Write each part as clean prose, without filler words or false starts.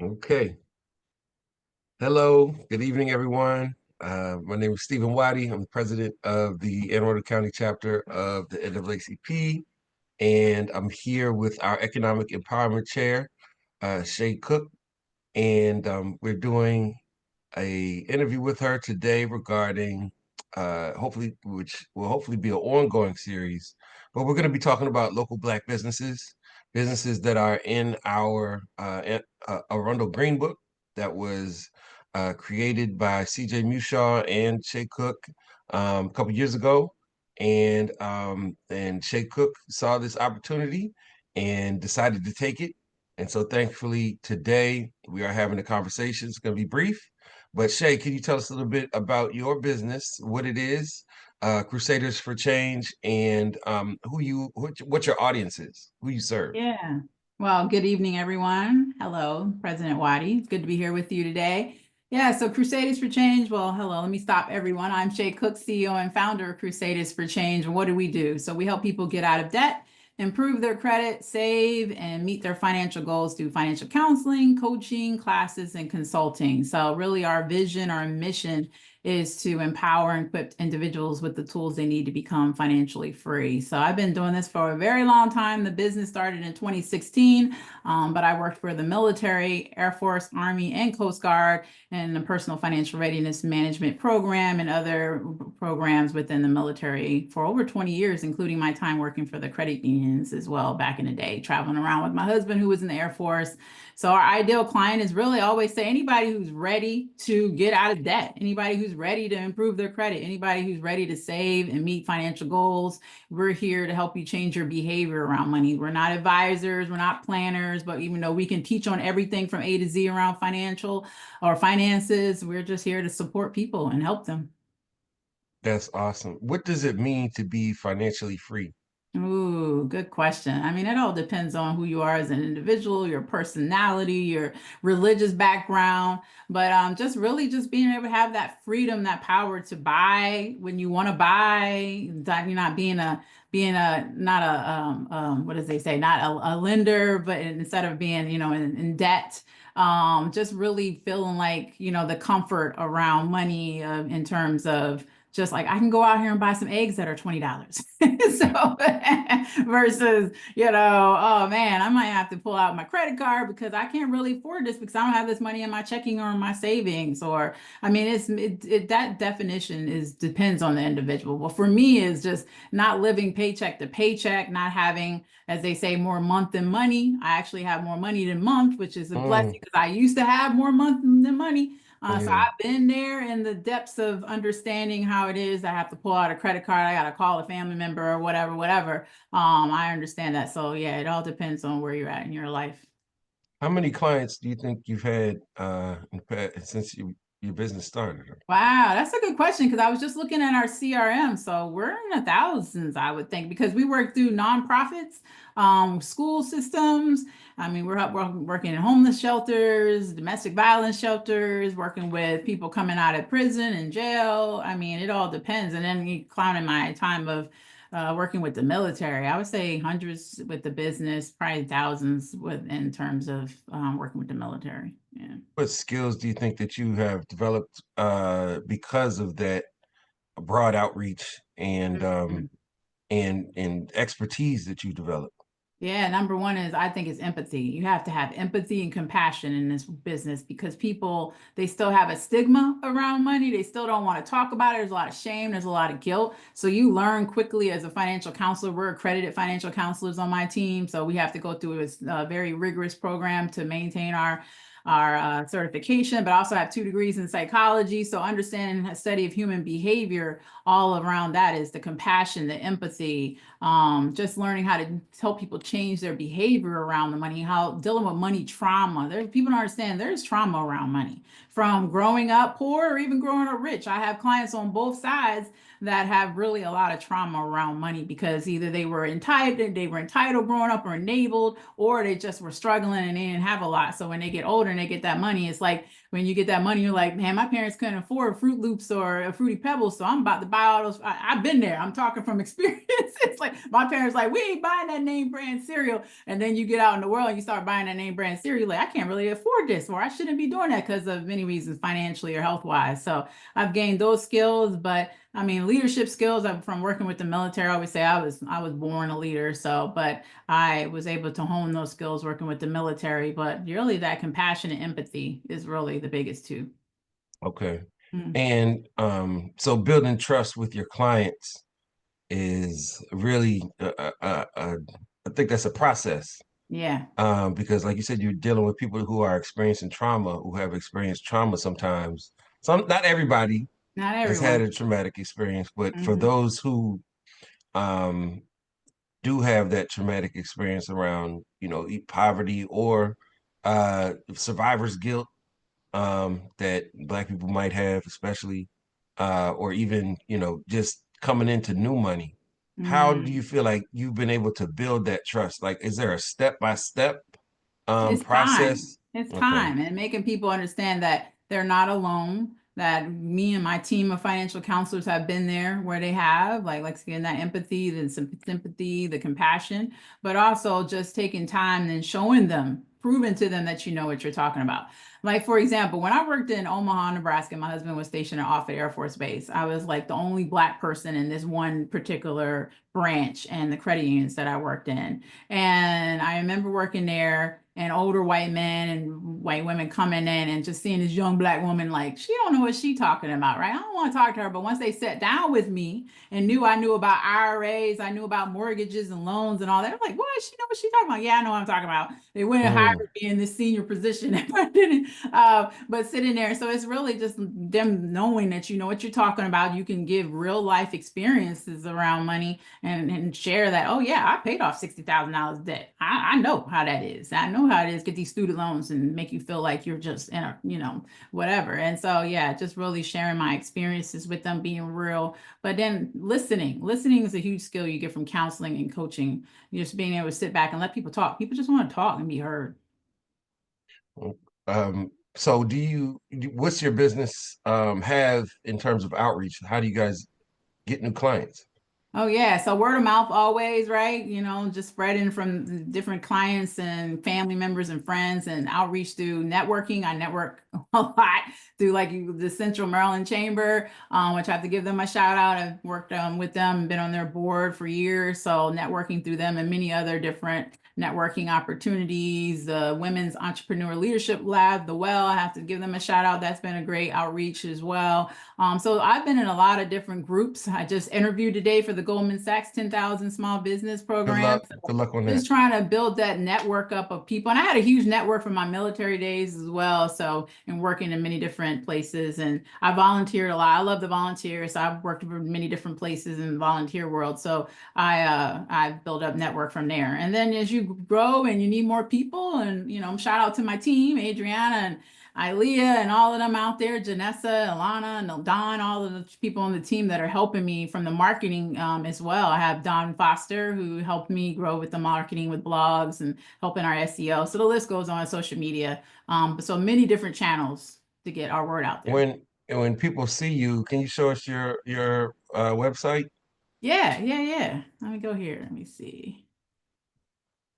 Okay. Hello. Good evening, everyone. My name is Stephen Waddy. I'm the president of the Anne Arundel County chapter of the NAACP, and I'm here with our economic empowerment chair, Shay Cook, and we're doing a interview with her today regarding hopefully, which will hopefully be an ongoing series, but we're going to be talking about local Black businesses that are in our Arundel Green Book that was created by CJ Mushaw and Shay Cook a couple years ago. And Shay Cook saw this opportunity and decided to take it. And so thankfully today we are having a conversation. It's going to be brief. But Shay, can you tell us a little bit about your business, what it is, Crusaders for Change, and what your audience is, who you serve? Yeah. Well, good evening, everyone. Hello, President Waddy. It's good to be here with you today. Yeah, so Crusaders for Change. Well, hello, let me stop everyone. I'm Shay Cook, CEO and founder of Crusaders for Change. And what do we do? So we help people get out of debt, improve their credit, save, and meet their financial goals through financial counseling, coaching, classes, and consulting. So really our vision, our mission is to empower and equip individuals with the tools they need to become financially free. So I've been doing this for a very long time. The business started in 2016, but I worked for the military, Air Force, Army, and Coast Guard in the personal financial readiness management program and other programs within the military for over 20 years, including my time working for the credit unions as well back in the day, traveling around with my husband who was in the Air Force. So our ideal client is really always say anybody who's ready to get out of debt, anybody who's ready to improve their credit, anybody who's ready to save and meet financial goals. We're here to help you change your behavior around money. We're not advisors, we're not planners, but even though we can teach on everything from A to Z around financial or finances, we're just here to support people and help them. That's awesome. What does it mean to be financially free? Ooh, good question. I mean, it all depends on who you are as an individual, your personality, your religious background, but just really just being able to have that freedom, that power to buy when you want to buy, that you're not being a not a what does they say, not a lender, but instead of being, in debt. Just really feeling like, the comfort around money in terms of just like I can go out here and buy some eggs that are $20. So versus, oh man, I might have to pull out my credit card because I can't really afford this because I don't have this money in my checking or in my savings. Or I mean, that definition depends on the individual. Well, for me, is just not living paycheck to paycheck, not having, as they say, more month than money. I actually have more money than month, which is a blessing because I used to have more month than money. So I've been there in the depths of understanding how it is. I have to pull out a credit card. I got to call a family member or whatever. I understand that. So yeah, it all depends on where you're at in your life. How many clients do you think you've had since your business started? Wow, that's a good question because I was just looking at our CRM. So we're in the thousands, I would think, because we work through nonprofits, school systems. I mean, we're working in homeless shelters, domestic violence shelters, working with people coming out of prison and jail. I mean, it all depends. And then you counting my time of working with the military, I would say hundreds with the business, probably thousands in terms of working with the military. Yeah. What skills do you think that you have developed because of that broad outreach and expertise that you developed? Yeah, number one is I think it's empathy. You have to have empathy and compassion in this business because people, they still have a stigma around money. They still don't want to talk about it. There's a lot of shame, there's a lot of guilt. So you learn quickly as a financial counselor. We're accredited financial counselors on my team. So we have to go through a very rigorous program to maintain our certification, but also have 2 degrees in psychology. So understanding the study of human behavior, all around that is the compassion, the empathy, just learning how to help people change their behavior around the money, how dealing with money trauma. People don't understand there's trauma around money from growing up poor or even growing up rich. I have clients on both sides that have really a lot of trauma around money because either they were entitled growing up or enabled, or they just were struggling and they didn't have a lot. So when they get older older and they get that money, it's like when you get that money, you're like, man, my parents couldn't afford Fruit Loops or a Fruity Pebbles, so I'm about to buy all those. I've been there. I'm talking from experience. It's like my parents like, we ain't buying that name brand cereal. And then you get out in the world and you start buying that name brand cereal, like, I can't really afford this, or I shouldn't be doing that because of many reasons, financially or health wise. So I've gained those skills, but I mean, leadership skills from working with the military. I always say I was born a leader. So, but I was able to hone those skills working with the military. But really, that compassion and empathy is really the biggest two. Okay. Mm. And so building trust with your clients is really, I think that's a process. Yeah, Because like you said, you're dealing with people who are experiencing trauma, who have experienced trauma sometimes. Not everybody not has had everyone. a traumatic experience, but for Hmm. those who um, do have that traumatic experience around, poverty or survivor's guilt, that Black people might have, especially, or even, just coming into new money. How do you Mm. feel like you've been able to build that trust? Like, is there a step-by-step It's time. process? It's Okay. time, and making people understand that they're not alone, that me and my team of financial counselors have been there where they have, like again, that empathy, the sympathy, the compassion, but also just taking time and showing them, proving to them that you know what you're talking about. Like, for example, when I worked in Omaha, Nebraska, my husband was stationed at Offutt Air Force Base. I was like the only Black person in this one particular branch and the credit unions that I worked in. And I remember working there and older white men and white women coming in and just seeing this young Black woman, like, she don't know what she talking about, right? I don't want to talk to her. But once they sat down with me and knew I knew about IRAs, I knew about mortgages and loans and all that, I'm like, what? She know what she talking about? Yeah, I know what I'm talking about. They went and hired Mm, me in this senior position. But sitting there. So it's really just them knowing that you know what you're talking about. You can give real life experiences around money and share that, oh yeah, I paid off $60,000 debt. I know how that is. I know how it is, get these student loans and make you feel like you're just in a, whatever. And so yeah, just really sharing my experiences with them, being real, but then listening. Listening is a huge skill you get from counseling and coaching. Just being able to sit back and let people talk. People just want to talk and be heard. so what's your business have in terms of outreach? How do you guys get new clients? Oh yeah, so word of mouth always, right? Just spreading from different clients and family members and friends and outreach through networking. I network a lot through like the Central Maryland Chamber, which I have to give them a shout out. I've worked with them, been on their board for years, so networking through them and many other different networking opportunities. The Women's Entrepreneur Leadership Lab, the Well, I have to give them a shout out. That's been a great outreach as well. So I've been in a lot of different groups. I just interviewed today for the Goldman Sachs 10,000 Small Business Good Program. luck. So Good luck on just that. trying to build that network up of people. And I had a huge network from my military days as well. So, and working in many different places. And I volunteered a lot. I love the volunteers. So I've worked for many different places in the volunteer world. So I built up network from there. And then as you grow and you need more people, and shout out to my team, Adriana and Ilea and all of them out there, Janessa, Alana, and Don, all of the people on the team that are helping me from the marketing as well. I have Don Foster, who helped me grow with the marketing with blogs and helping our SEO. So the list goes on social media. But so many different channels to get our word out there. When people see you, can you show us your website? Yeah, yeah, yeah. Let me go here. Let me see.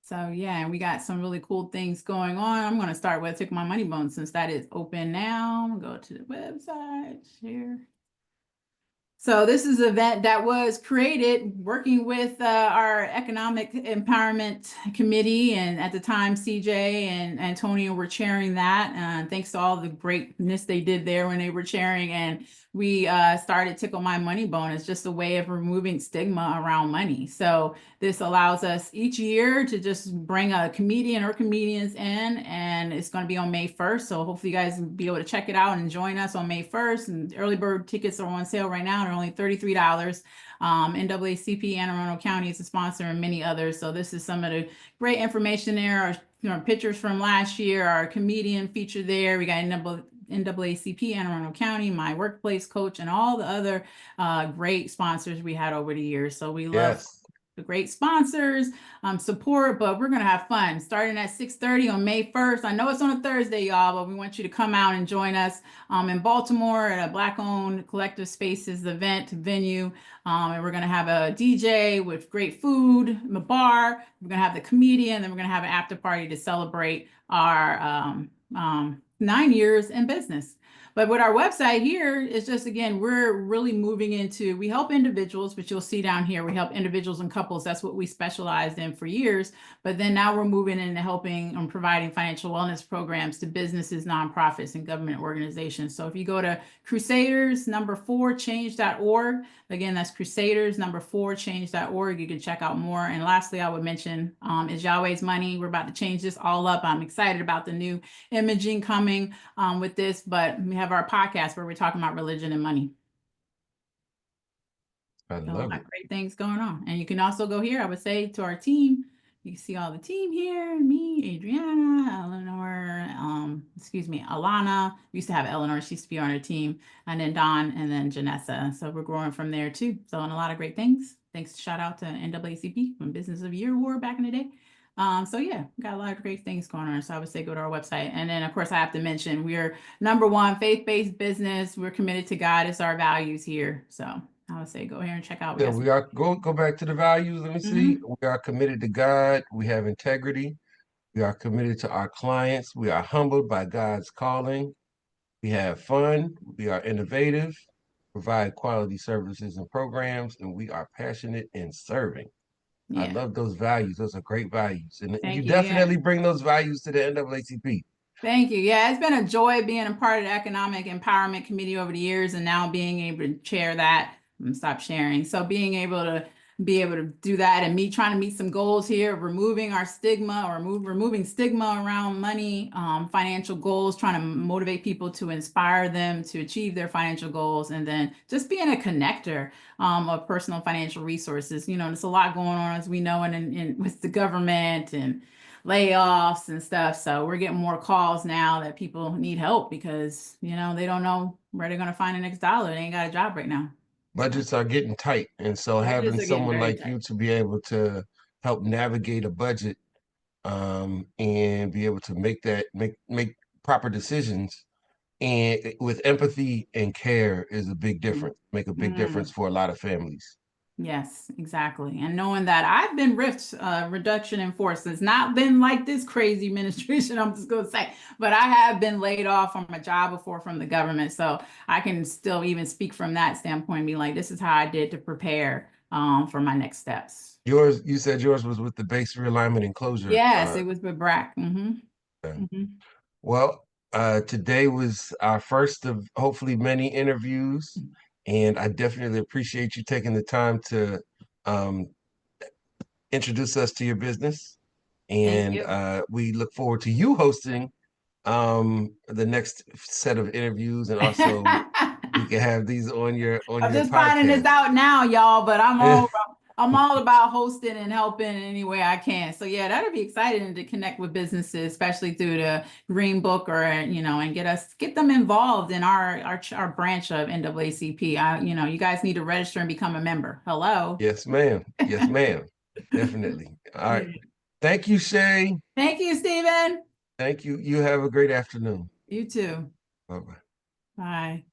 So yeah, and we got some really cool things going on. I'm going to start with Tickle My Money Bone since that is open now. I'm going to go to the website, share. So this is an event that was created working with our Economic Empowerment Committee, and at the time, CJ and Antonio were chairing that. Thanks to all the greatness they did there when they were chairing, and we started Tickle My Money Bone as just a way of removing stigma around money. So this allows us each year to just bring a comedian or comedians in, and it's going to be on May 1st. So hopefully you guys will be able to check it out and join us on May 1st. And early bird tickets are on sale right now. They're only $33. NAACP, Anne Arundel County is a sponsor, and many others. So this is some of the great information there. Pictures from last year, our comedian featured there. We got NAACP, Anne Arundel County, my workplace coach, and all the other great sponsors we had over the years. So we love Yes. great sponsors, support, but we're going to have fun starting at 6:30 on May 1st. I know it's on a Thursday, y'all, but we want you to come out and join us in Baltimore at a Black-owned collective spaces event venue. And we're going to have a DJ with great food, a bar. We're going to have the comedian, then we're going to have an after party to celebrate our 9 years in business. But with our website here, it's just, again, we're really moving into, we help individuals, which you'll see down here, we help individuals and couples. That's what we specialized in for years. But then now we're moving into helping and providing financial wellness programs to businesses, nonprofits, and government organizations. So if you go to crusaders4change.org, again, that's crusaders4change.org, you can check out more. And lastly, I would mention is Yahweh's Money. We're about to change this all up. I'm excited about the new imaging coming with this, but we have our podcast where we're talking about religion and money. I So a love lot it. of great things going on. And you can also go here, I would say, to our team. You can see all the team here, me, Adriana, Eleanor, Alana. We used to have Eleanor, she used to be on our team, and then Dawn, and then Janessa. So we're growing from there too. So, and a lot of great things. Thanks, shout out to NAACP from Business of the Year Award back in the day. So yeah, we got a lot of great things going on. So I would say go to our website. And then of course I have to mention we're #1 faith-based business. We're committed to God. It's our values here. So I would say go here and check out. We Yeah, got some. we are go back to the values. Let me see. Mhm. We are committed to God. We have integrity. We are committed to our clients. We are humbled by God's calling. We have fun. We are innovative, provide quality services and programs, and we are passionate in serving. I Yeah. love those values. Those are great values. And you Thank you. Yeah. definitely bring those values to the NAACP. Thank you. Yeah, it's been a joy being a part of the Economic Empowerment Committee over the years and now being able to chair that and stop sharing. So being able to do that and me trying to meet some goals here, removing our stigma or removing stigma around money, financial goals, trying to motivate people to inspire them to achieve their financial goals, and then just being a connector of personal financial resources. You know, there's a lot going on, as we know, with the government and layoffs and stuff. So we're getting more calls now that people need help because, you know, they don't know where they're going to find the next dollar. They ain't got a job right now. So Budgets are getting tight. And so budgets having are getting someone very like tight. you to be able to help navigate a budget and be able to make proper decisions and with empathy and care is a big difference. Make a big difference Mhm. for a lot of families. Yes, exactly. And knowing that I've been reduction in force. It's not been like this crazy administration, I'm just going to say, but I have been laid off from a job before from the government. So I can still even speak from that standpoint, be like, this is how I did to prepare for my next steps. You said yours was with the base realignment and closure. Yes, it was with BRAC. Well, today was our first of hopefully many interviews, and I definitely appreciate you taking the time to um, introduce us to your business. Thank And you. we look forward to you hosting the next set of interviews, and also we can have these on I'm your just finding this podcast. out now, y'all, but I'm all about hosting and helping in any way I can. So yeah, that'll be exciting to connect with businesses, especially through the Green Book or and get them involved in our branch of NAACP. You guys need to register and become a member. Hello. Yes, ma'am. Yes, ma'am. Definitely. All right. Yeah. Thank you, Shay. Thank you, Stephen. Thank you. You have a great afternoon. You too. Bye bye. Bye.